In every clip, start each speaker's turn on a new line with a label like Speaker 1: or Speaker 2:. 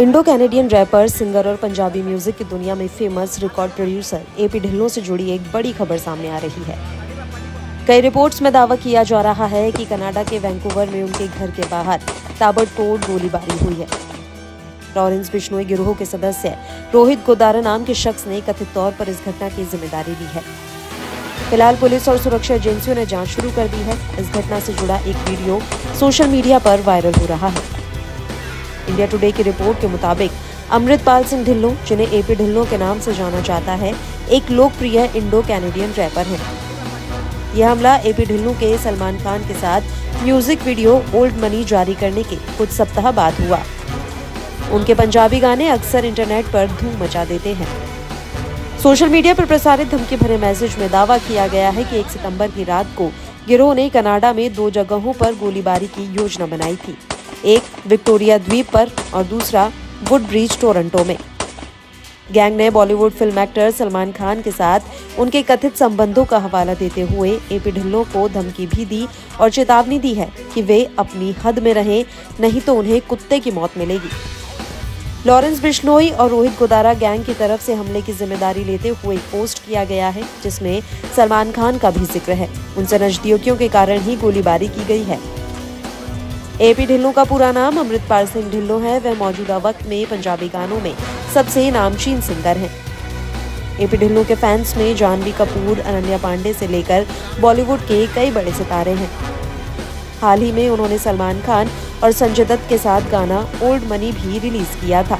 Speaker 1: Indo Canadian wrapper, singer और Punjabi music की दुनिया में famous record producer AP Dhillon से जुड़ी एक बड़ी खबर सामने आ रही है। कई रिपोर्ट्स में दावा किया जा रहा है कि कनाडा के वैंकूवर में उनके घर के बाहर ताबड़तोड़ गोलीबारी हुई है। लॉरेंस बिश्नोई गिरोह के सदस्य रोहित गोदारा नाम के शख्स ने कथित तौर पर इस घटना की जिम्मेदारी ली है। फिलहाल पुलिस और सुरक्षा एजेंसियों ने जांच शुरू कर दी है। इस घटना से जुड़ा एक वीडियो सोशल मीडिया पर वायरल हो रहा है। इंडिया टुडे की रिपोर्ट के मुताबिक अमृतपाल सिंह ढिल्लों, जिन्हें एपी ढिल्लों के नाम से जाना जाता है, एक लोकप्रिय इंडो कैनेडियन रैपर हैं। यह हमला एपी ढिल्लों के सलमान खान के साथ म्यूजिक वीडियो ओल्ड मनी जारी करने के कुछ सप्ताह बाद हुआ। उनके पंजाबी गाने अक्सर इंटरनेट पर धूम मचा देते हैं। सोशल मीडिया पर प्रसारित धमकी भरे मैसेज में दावा किया गया है कि 1 सितंबर की रात को गिरोह ने कनाडा में 2 जगहों पर गोलीबारी की योजना बनाई थी, एक विक्टोरिया द्वीप पर और दूसरा वुडब्रिज टोरंटो में। गैंग ने बॉलीवुड फिल्म एक्टर सलमान खान के साथ उनके कथित संबंधों का हवाला देते हुए एपी ढिल्लों को धमकी भी दी और चेतावनी दी है कि वे अपनी हद में रहें, नहीं तो उन्हें कुत्ते की मौत मिलेगी। लॉरेंस बिश्नोई और रोहित गोदारा गैंग की तरफ से हमले की जिम्मेदारी लेते हुए एक पोस्ट किया गया है, जिसमें सलमान खान का भी जिक्र है। उनसे नजदीकियों के कारण ही गोलीबारी की गई है। एपी ढिल्लों का पूरा नाम अमृतपाल सिंह ढिल्लों है। वह मौजूदा वक्त में पंजाबी गानों में सबसे नामचीन सिंगर हैं। एपी ढिल्लों के फैंस में जानवी कपूर, अनन्या पांडे से लेकर बॉलीवुड के कई बड़े सितारे हैं। हाल ही में उन्होंने सलमान खान और संजय दत्त के साथ गाना ओल्ड मनी भी रिलीज किया था।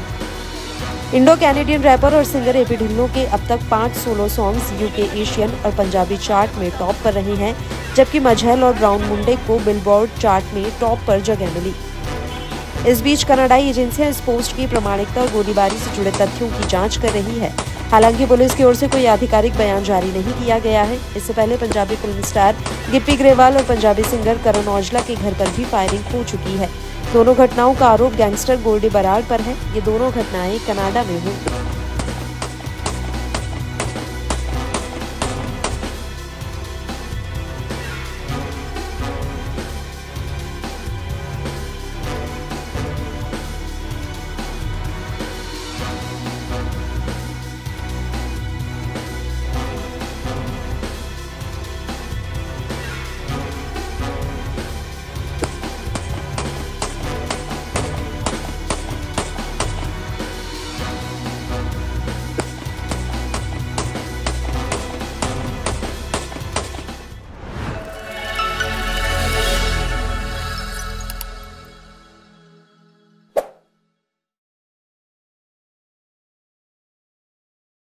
Speaker 1: इंडो कैनेडियन रैपर और सिंगर एपी ढिल्लों के अब तक 5 सोलो सॉन्ग्स यूके एशियन और पंजाबी चार्ट में टॉप पर रहे हैं, जबकि मजहल और ब्राउन मुंडे को बिलबोर्ड चार्ट में टॉप पर जगह मिली। इस बीच कनाडाई एजेंसियां इस पोस्ट की प्रामाणिकता और गोलीबारी से जुड़े तथ्यों की जांच कर रही है। हालांकि पुलिस की ओर से कोई आधिकारिक बयान जारी नहीं किया गया है। इससे पहले पंजाबी फिल्म स्टार गिप्पी ग्रेवाल और पंजाबी सिंगर करण औजला के घर पर भी फायरिंग हो चुकी है। दोनों घटनाओं का आरोप गैंगस्टर गोल्डी बराड़ पर है। ये दोनों घटनाएं कनाडा में हुई।